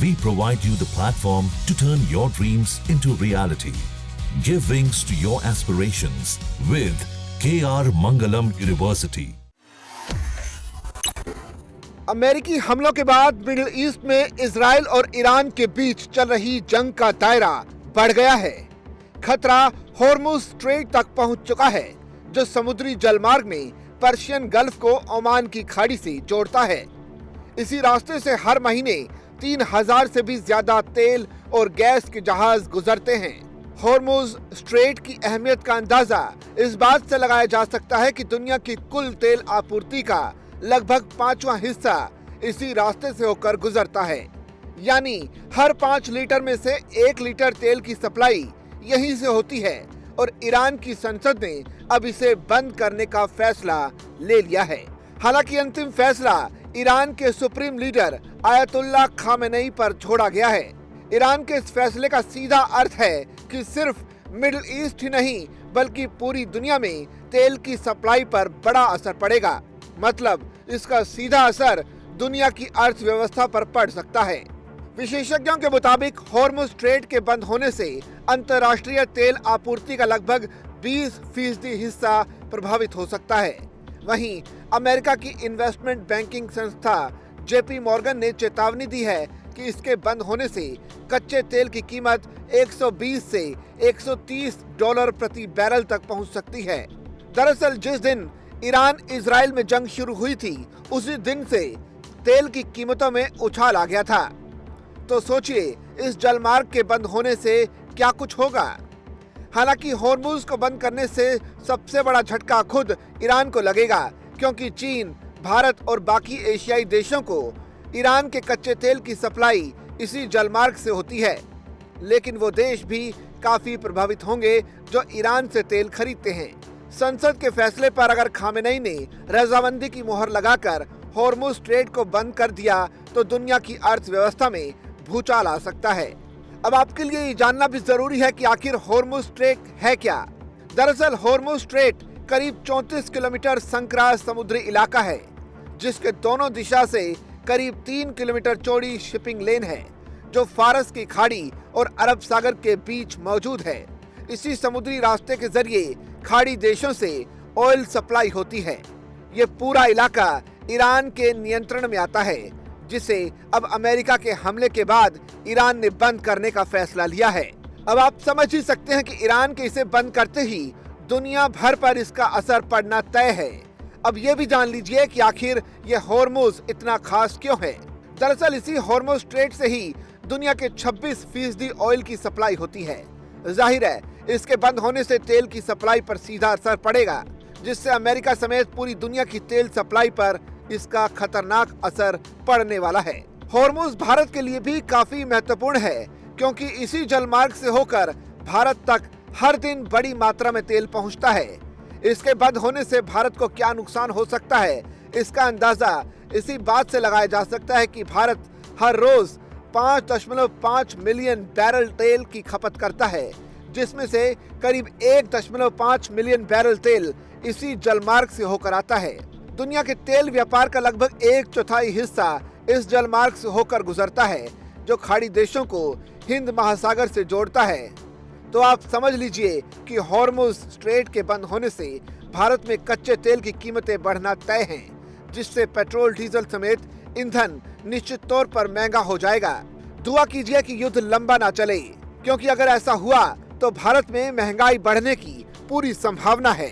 We provide you the platform to turn your dreams into reality. Give wings to your aspirations with KR Mangalam University. अमेरिकी हमलों के बाद middle east में Israel और Iran के बीच चल रही जंग का दायरा बढ़ गया है। खतरा हॉर्मुज स्ट्रेट तक पहुंच चुका है, जो समुद्री जलमार्ग में पर्शियन गल्फ को ओमान की खाड़ी से जोड़ता है। इसी रास्ते से हर महीने 3000 से भी ज्यादा तेल और गैस के जहाज गुजरते हैं। हॉर्मुज स्ट्रेट की अहमियत का अंदाजा इस बात से लगाया जा सकता है कि दुनिया की कुल तेल आपूर्ति का लगभग 5वां हिस्सा इसी रास्ते से होकर गुजरता है। यानी हर 5 लीटर में से 1 लीटर तेल की सप्लाई यहीं से होती है और ईरान की संसद ने अब इसे बंद करने का फैसला ले लिया है। हालांकि अंतिम फैसला ईरान के सुप्रीम लीडर आयतुल्लाह खामेनेई पर छोड़ा गया है। ईरान के इस फैसले का सीधा अर्थ है कि सिर्फ मिडिल ईस्ट ही नहीं बल्कि पूरी दुनिया में तेल की सप्लाई पर बड़ा असर पड़ेगा। मतलब इसका सीधा असर दुनिया की अर्थव्यवस्था पर पड़ सकता है। विशेषज्ञों के मुताबिक हॉर्मुज स्ट्रेट के बंद होने से अंतर्राष्ट्रीय तेल आपूर्ति का लगभग 20% हिस्सा प्रभावित हो सकता है। वहीं अमेरिका की इन्वेस्टमेंट बैंकिंग संस्था जेपी मॉर्गन ने चेतावनी दी है कि इसके बंद होने से कच्चे तेल की कीमत 120 से 130 डॉलर प्रति बैरल तक पहुंच सकती है। दरअसल जिस दिन ईरान इजराइल में जंग शुरू हुई थी, उसी दिन से तेल की कीमतों में उछाल आ गया था। तो सोचिए इस जलमार्ग के बंद होने से क्या कुछ होगा। हालांकि हॉर्मुज को बंद करने से सबसे बड़ा झटका खुद ईरान को लगेगा, क्योंकि चीन, भारत और बाकी एशियाई देशों को ईरान के कच्चे तेल की सप्लाई इसी जलमार्ग से होती है। लेकिन वो देश भी काफी प्रभावित होंगे जो ईरान से तेल खरीदते हैं। संसद के फैसले पर अगर खामेनेई ने रजामंदी की मोहर लगाकर हॉर्मुज स्ट्रेट को बंद कर दिया तो दुनिया की अर्थव्यवस्था में भूचाल आ सकता है। अब आपके लिए ये जानना भी जरूरी है कि आखिर हॉर्मुज स्ट्रेट है क्या। दरअसल हॉर्मुज स्ट्रेट करीब 34 किलोमीटर संकरा समुद्री इलाका है, जिसके दोनों दिशा से करीब 3 किलोमीटर चौड़ी शिपिंग लेन है, जो फारस की खाड़ी और अरब सागर के बीच मौजूद है। इसी समुद्री रास्ते के जरिए खाड़ी देशों से ऑयल सप्लाई होती है। ये पूरा इलाका ईरान के नियंत्रण में आता है, जिसे अब अमेरिका के हमले के बाद ईरान ने बंद करने का फैसला लिया है। अब आप समझ ही सकते हैं कि ईरान के इसे बंद करते ही दुनिया भर पर इसका असर पड़ना तय है। अब ये भी जान लीजिए कि आखिर ये हॉर्मुज इतना खास क्यों है। दरअसल इसी हॉर्मुज स्ट्रेट से ही दुनिया के 26% ऑयल की सप्लाई होती है। जाहिर है इसके बंद होने से तेल की सप्लाई पर सीधा असर पड़ेगा, जिससे अमेरिका समेत पूरी दुनिया की तेल सप्लाई पर इसका खतरनाक असर पड़ने वाला है। हॉर्मुज भारत के लिए भी काफी महत्वपूर्ण है, क्योंकि इसी जलमार्ग से होकर भारत तक हर दिन बड़ी मात्रा में तेल पहुंचता है। इसके बंद होने से भारत को क्या नुकसान हो सकता है, इसका अंदाजा इसी बात से लगाया जा सकता है कि भारत हर रोज 5.5 मिलियन बैरल तेल की खपत करता है, जिसमें से करीब 1.5 मिलियन बैरल तेल इसी जलमार्ग से होकर आता है। दुनिया के तेल व्यापार का लगभग 1/4 हिस्सा इस जलमार्ग से होकर गुजरता है, जो खाड़ी देशों को हिंद महासागर से जोड़ता है। तो आप समझ लीजिए कि हॉर्मुज स्ट्रेट के बंद होने से भारत में कच्चे तेल की कीमतें बढ़ना तय हैं, जिससे पेट्रोल, डीजल समेत ईंधन निश्चित तौर पर महंगा हो जाएगा। दुआ कीजिए कि युद्ध लंबा ना चले, क्योंकि अगर ऐसा हुआ तो भारत में महंगाई बढ़ने की पूरी संभावना है।